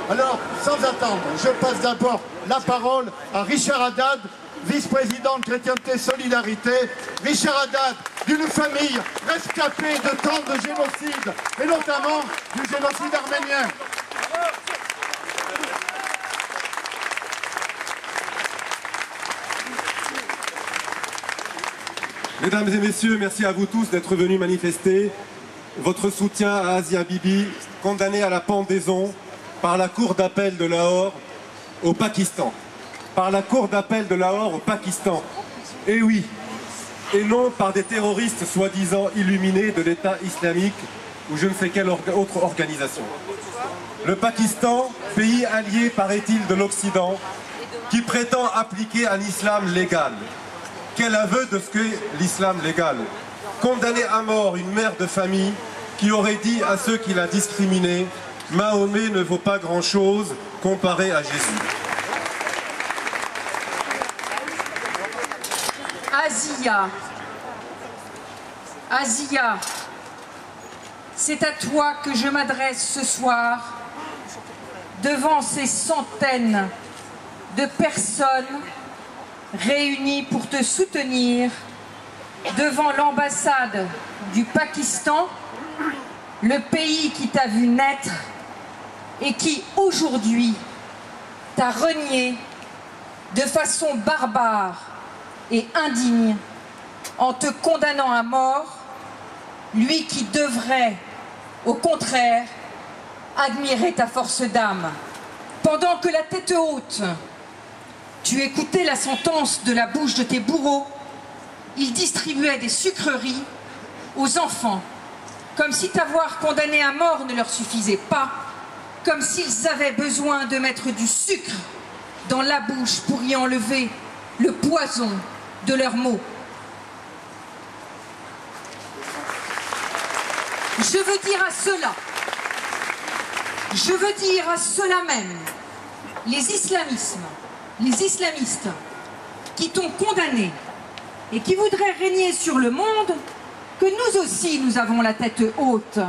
Alors, sans attendre, je passe d'abord la parole à Richard Haddad, vice-président de Chrétienté Solidarité. Richard Haddad, d'une famille rescapée de tant de génocides, et notamment du génocide arménien. Mesdames et messieurs, merci à vous tous d'être venus manifester votre soutien à Asia Bibi, condamnée à la pendaison par la Cour d'appel de Lahore au Pakistan. Par la Cour d'appel de Lahore au Pakistan. Et oui, et non par des terroristes soi-disant illuminés de l'État islamique ou je ne sais quelle autre organisation. Le Pakistan, pays allié, paraît-il, de l'Occident, qui prétend appliquer un islam légal. Quel aveu de ce qu'est l'islam légal. Condamner à mort une mère de famille qui aurait dit à ceux qui la discriminaient « Mahomet ne vaut pas grand-chose comparé à Jésus ». Asia, c'est à toi que je m'adresse ce soir devant ces centaines de personnes réunies pour te soutenir devant l'ambassade du Pakistan, le pays qui t'a vu naître et qui aujourd'hui t'a renié de façon barbare et indigne en te condamnant à mort, lui qui devrait, au contraire, admirer ta force d'âme. Pendant que la tête haute, tu écoutais la sentence de la bouche de tes bourreaux, ils distribuaient des sucreries aux enfants, comme si t'avoir condamné à mort ne leur suffisait pas, comme s'ils avaient besoin de mettre du sucre dans la bouche pour y enlever le poison de leurs mots. Je veux dire à ceux-là même, les islamistes qui t'ont condamné et qui voudraient régner sur le monde, que nous aussi nous avons la tête haute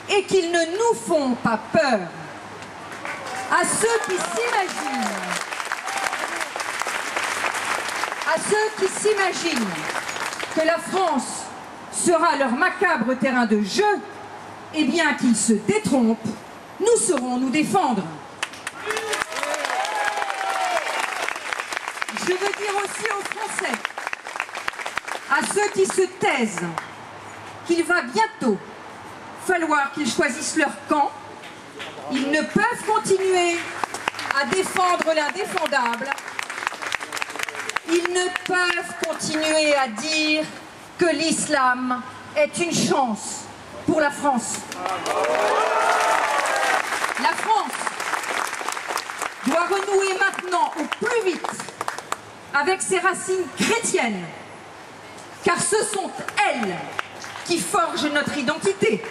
et qu'ils ne nous font pas peur. À ceux qui s'imaginent que la France sera leur macabre terrain de jeu, eh bien qu'ils se détrompent, nous saurons nous défendre. Je veux dire aussi aux Français, à ceux qui se taisent, qu'il va bientôt falloir qu'ils choisissent leur camp. Ils ne peuvent continuer à défendre l'indéfendable. Ils ne peuvent continuer à dire que l'islam est une chance pour la France. La France doit renouer maintenant au plus vite avec ses racines chrétiennes, car ce sont elles qui forgent notre identité.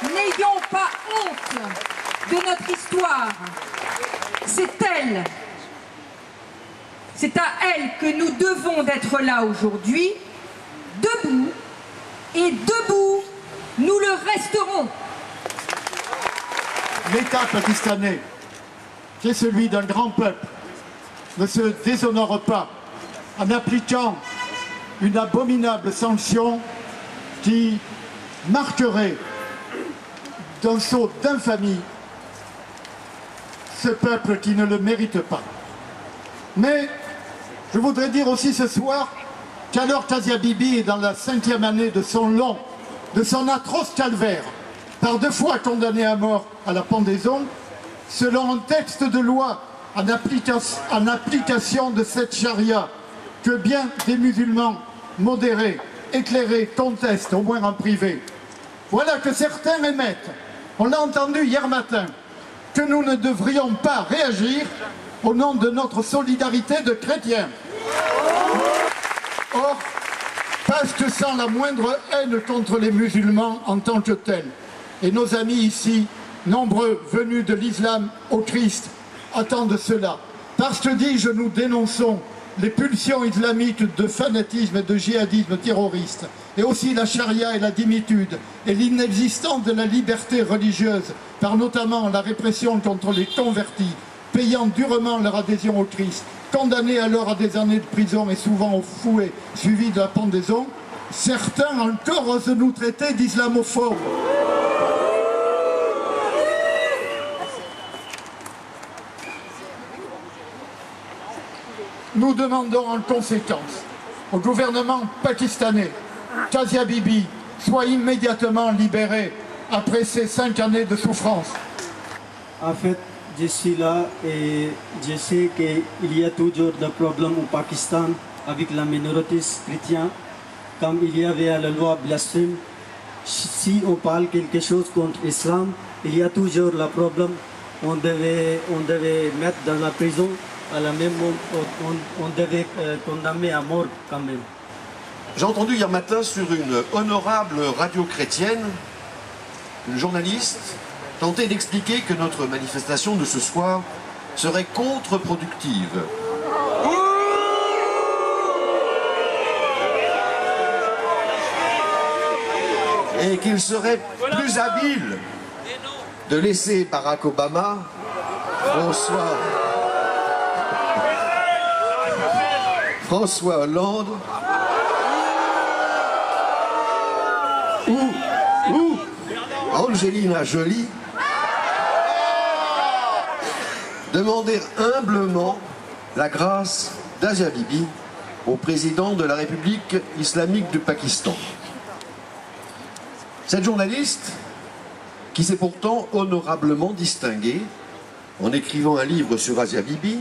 N'ayons pas honte de notre histoire. C'est à elle que nous devons d'être là aujourd'hui, debout, et debout, nous le resterons. L'État pakistanais, qui est celui d'un grand peuple, ne se déshonore pas en appliquant une abominable sanction qui marquerait d'un sceau d'infamie ce peuple qui ne le mérite pas. Mais je voudrais dire aussi ce soir qu'alors qu'Asia Bibi est dans la 5e année de son atroce calvaire, par 2 fois condamné à mort à la pendaison, selon un texte de loi en application de cette charia que bien des musulmans modérés, éclairés, contestent, au moins en privé. Voilà que certains émettent, on l'a entendu hier matin, que nous ne devrions pas réagir au nom de notre solidarité de chrétiens. Or, parce que sans la moindre haine contre les musulmans en tant que tels, et nos amis ici, nombreux venus de l'islam au Christ, attendent cela. Parce que, dis-je, nous dénonçons les pulsions islamiques de fanatisme et de djihadisme terroriste, et aussi la charia et la dimitude, et l'inexistence de la liberté religieuse, par notamment la répression contre les convertis, payant durement leur adhésion au Christ, condamnés alors à des années de prison et souvent au fouet, suivi de la pendaison, certains encore osent nous traiter d'islamophobes. Nous demandons en conséquence au gouvernement pakistanais qu'Asia Bibi soit immédiatement libérée après ces 5 années de souffrance. En fait, je suis là et je sais qu'il y a toujours des problèmes au Pakistan avec la minorité chrétienne, comme il y avait la loi blasphème. Si on parle quelque chose contre l'islam, il y a toujours le problème. On devait mettre dans la prison. À la même on devait condamner à mort quand même. J'ai entendu hier matin sur une honorable radio chrétienne, une journaliste tenter d'expliquer que notre manifestation de ce soir serait contre-productive. Et qu'il serait plus habile de laisser Barack Obama, François Hollande ou Angelina Jolie demander humblement la grâce d'Asia Bibi au président de la République islamique du Pakistan. Cette journaliste, qui s'est pourtant honorablement distinguée en écrivant un livre sur Asia Bibi,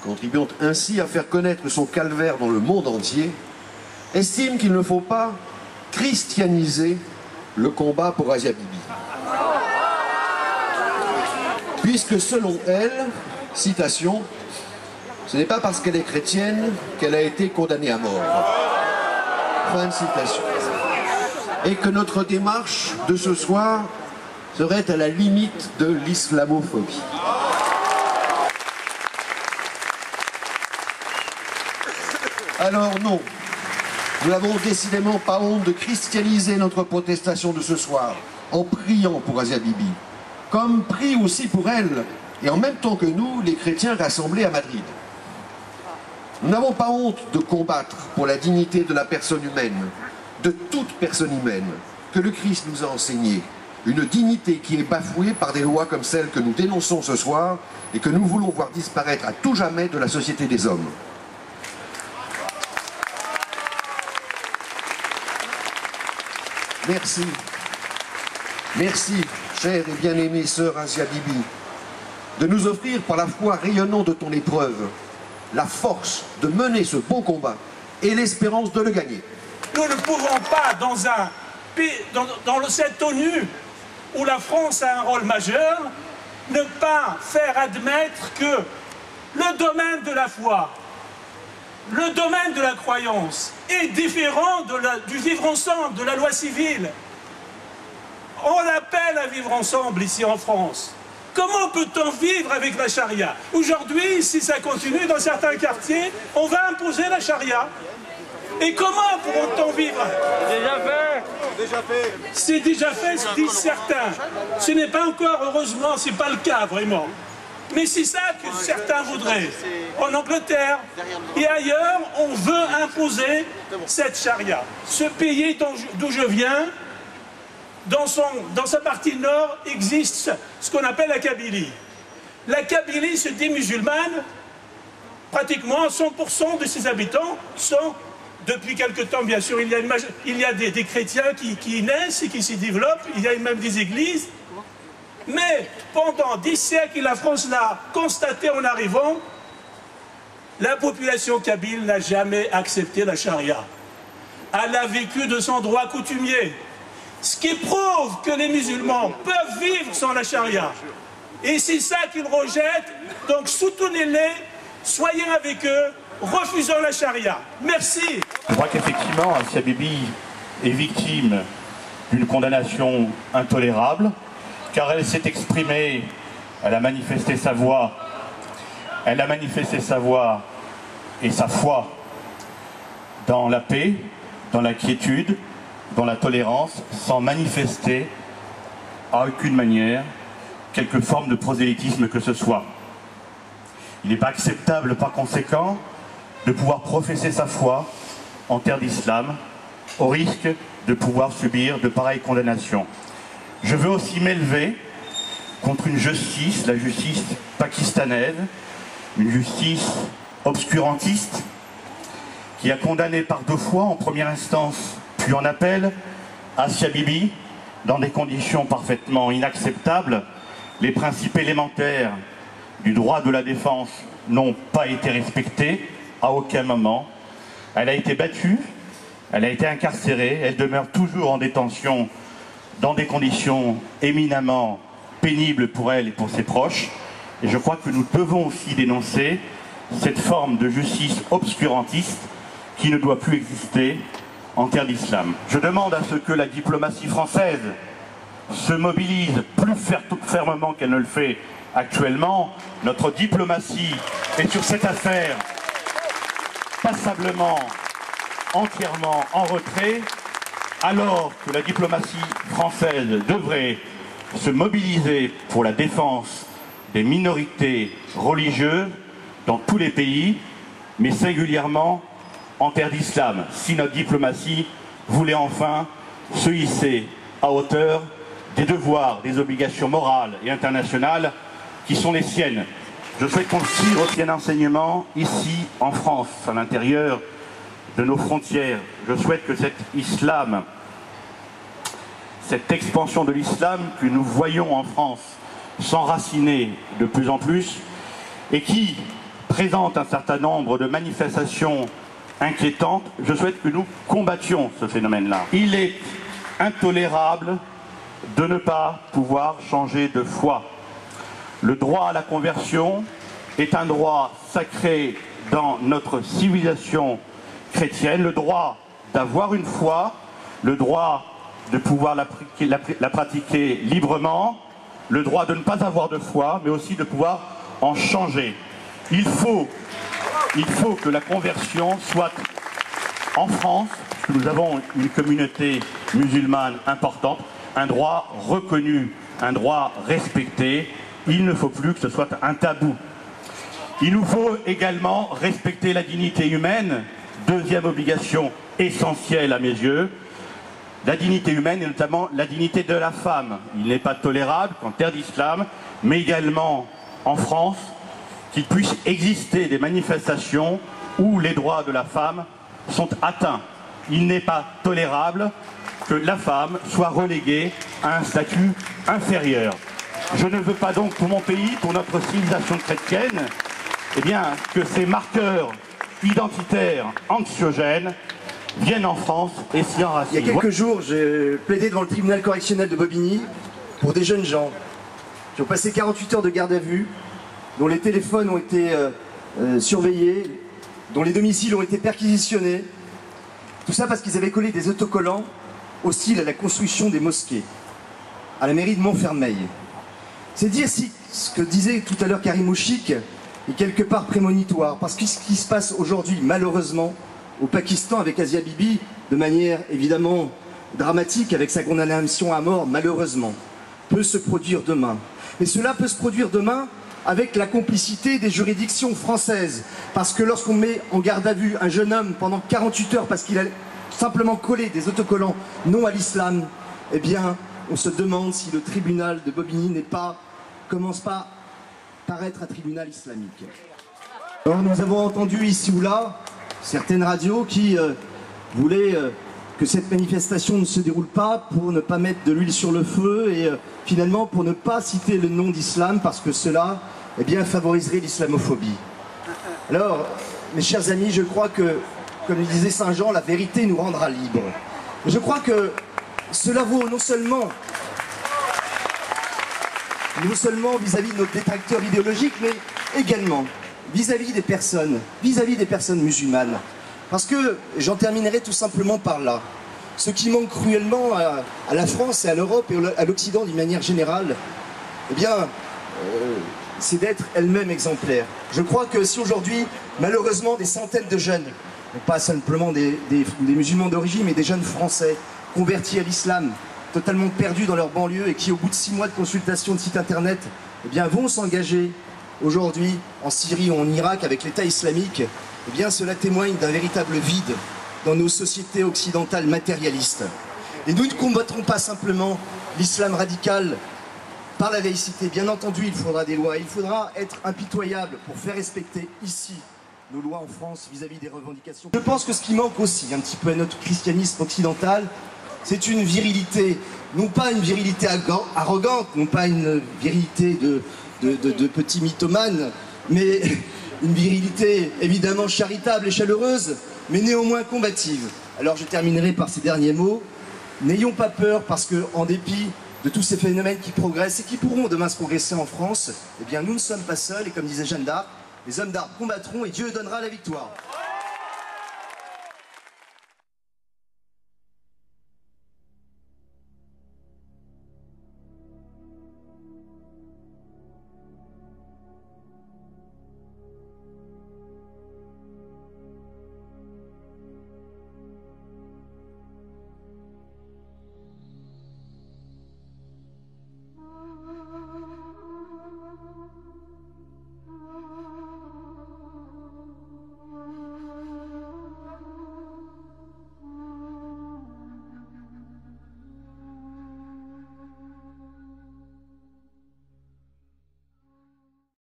contribuant ainsi à faire connaître son calvaire dans le monde entier, estime qu'il ne faut pas christianiser le combat pour Asia Bibi. Puisque selon elle, citation, ce n'est pas parce qu'elle est chrétienne qu'elle a été condamnée à mort. Fin de citation. Et que notre démarche de ce soir serait à la limite de l'islamophobie. Alors non, nous n'avons décidément pas honte de christianiser notre protestation de ce soir en priant pour Asia Bibi, comme prie aussi pour elle, et en même temps que nous, les chrétiens rassemblés à Madrid. Nous n'avons pas honte de combattre pour la dignité de la personne humaine, de toute personne humaine, que le Christ nous a enseigné, une dignité qui est bafouée par des lois comme celles que nous dénonçons ce soir et que nous voulons voir disparaître à tout jamais de la société des hommes. Merci. Merci, chère et bien-aimée sœur Asia Bibi, de nous offrir par la foi rayonnante de ton épreuve la force de mener ce beau combat et l'espérance de le gagner. Nous ne pouvons pas, dans cette ONU où la France a un rôle majeur, ne pas faire admettre que le domaine de la foi, le domaine de la croyance est différent du vivre ensemble, de la loi civile. On appelle à vivre ensemble ici en France. Comment peut-on vivre avec la charia? Aujourd'hui, si ça continue dans certains quartiers, on va imposer la charia. Et comment pourront-on vivre? C'est déjà fait, disent certains. Ce n'est pas encore, heureusement, ce n'est pas le cas vraiment. Mais c'est ça que certains voudraient. En Angleterre et ailleurs, on veut imposer cette charia. Ce pays d'où je viens, dans sa partie nord, existe ce qu'on appelle la Kabylie. La Kabylie se dit musulmane. Pratiquement 100% de ses habitants sont, depuis quelque temps bien sûr, il y a des chrétiens qui naissent et qui s'y développent, il y a même des églises. Mais pendant 10 siècles, la France l'a constaté en arrivant, la population kabyle n'a jamais accepté la charia. Elle a vécu de son droit coutumier. Ce qui prouve que les musulmans peuvent vivre sans la charia. Et c'est ça qu'ils rejettent. Donc soutenez-les, soyez avec eux, refusons la charia. Merci. Je crois qu'effectivement, Asia Bibi est victime d'une condamnation intolérable, car elle s'est exprimée, elle a manifesté sa voix et sa foi dans la paix, dans la quiétude, dans la tolérance, sans manifester à aucune manière quelque forme de prosélytisme que ce soit. Il n'est pas acceptable par conséquent de pouvoir professer sa foi en terre d'islam au risque de pouvoir subir de pareilles condamnations. Je veux aussi m'élever contre une justice, la justice pakistanaise, une justice obscurantiste qui a condamné par 2 fois, en première instance puis en appel, Asia Bibi, dans des conditions parfaitement inacceptables. Les principes élémentaires du droit de la défense n'ont pas été respectés à aucun moment. Elle a été battue, elle a été incarcérée, elle demeure toujours en détention dans des conditions éminemment pénibles pour elle et pour ses proches. Et je crois que nous devons aussi dénoncer cette forme de justice obscurantiste qui ne doit plus exister en terre d'islam. Je demande à ce que la diplomatie française se mobilise plus fermement qu'elle ne le fait actuellement. Notre diplomatie est sur cette affaire passablement, entièrement en retrait, alors que la diplomatie française devrait se mobiliser pour la défense des minorités religieuses dans tous les pays, mais singulièrement en terre d'islam, si notre diplomatie voulait enfin se hisser à hauteur des devoirs, des obligations morales et internationales qui sont les siennes. Je souhaite qu'on tire aussi un enseignement ici en France, à l'intérieur de nos frontières. Je souhaite que cet islam, cette expansion de l'islam que nous voyons en France s'enraciner de plus en plus et qui présente un certain nombre de manifestations inquiétantes, je souhaite que nous combattions ce phénomène-là. Il est intolérable de ne pas pouvoir changer de foi. Le droit à la conversion est un droit sacré dans notre civilisation chrétienne, le droit d'avoir une foi, le droit de pouvoir la pratiquer librement, le droit de ne pas avoir de foi, mais aussi de pouvoir en changer. Il faut que la conversion soit en France, parce que nous avons une communauté musulmane importante, un droit reconnu, un droit respecté. Il ne faut plus que ce soit un tabou. Il nous faut également respecter la dignité humaine, deuxième obligation essentielle à mes yeux, la dignité humaine et notamment la dignité de la femme. Il n'est pas tolérable qu'en terre d'islam, mais également en France, qu'il puisse exister des manifestations où les droits de la femme sont atteints. Il n'est pas tolérable que la femme soit reléguée à un statut inférieur. Je ne veux pas donc pour mon pays, pour notre civilisation chrétienne, eh bien, que ces marqueurs identitaires anxiogènes viennent en France et s'y enracinent. Il y a quelques jours, j'ai plaidé devant le tribunal correctionnel de Bobigny pour des jeunes gens qui ont passé 48 heures de garde à vue, dont les téléphones ont été surveillés, dont les domiciles ont été perquisitionnés. Tout ça parce qu'ils avaient collé des autocollants hostiles à la construction des mosquées, à la mairie de Montfermeil. C'est dire si ce que disait tout à l'heure Karim Ouchik est quelque part prémonitoire, parce que ce qui se passe aujourd'hui, malheureusement, au Pakistan avec Asia Bibi, de manière évidemment dramatique, avec sa condamnation à mort, malheureusement, peut se produire demain. Mais cela peut se produire demain avec la complicité des juridictions françaises. Parce que lorsqu'on met en garde à vue un jeune homme pendant 48 heures parce qu'il a simplement collé des autocollants non à l'islam, eh bien, on se demande si le tribunal de Bobigny commence pas par être un tribunal islamique. Alors nous avons entendu ici ou là certaines radios qui voulaient que cette manifestation ne se déroule pas pour ne pas mettre de l'huile sur le feu et finalement pour ne pas citer le nom d'islam parce que cela eh bien, favoriserait l'islamophobie. Alors, mes chers amis, je crois que, comme le disait Saint Jean, la vérité nous rendra libres. Je crois que cela vaut non seulement vis-à-vis de nos détracteurs idéologiques, mais également vis-à-vis des personnes musulmanes. Parce que, j'en terminerai tout simplement par là, ce qui manque cruellement à la France et à l'Europe et à l'Occident d'une manière générale, eh bien, c'est d'être elle-même exemplaire. Je crois que si aujourd'hui, malheureusement, des centaines de jeunes, pas simplement des musulmans d'origine, mais des jeunes français convertis à l'islam, totalement perdus dans leur banlieue et qui, au bout de 6 mois de consultation de site internet, eh bien, vont s'engager aujourd'hui en Syrie ou en Irak avec l'État islamique, eh bien, cela témoigne d'un véritable vide dans nos sociétés occidentales matérialistes. Et nous ne combattrons pas simplement l'islam radical par la laïcité. Bien entendu, il faudra des lois. Il faudra être impitoyable pour faire respecter ici nos lois en France vis-à-vis des revendications. Je pense que ce qui manque aussi un petit peu à notre christianisme occidental, c'est une virilité, non pas une virilité arrogante, non pas une virilité de petits mythomanes, mais une virilité évidemment charitable et chaleureuse, mais néanmoins combative. Alors je terminerai par ces derniers mots. N'ayons pas peur parce qu'en dépit de tous ces phénomènes qui progressent et qui pourront demain se progresser en France, eh bien nous ne sommes pas seuls et comme disait Jeanne d'Arc, les hommes d'armes combattront et Dieu donnera la victoire.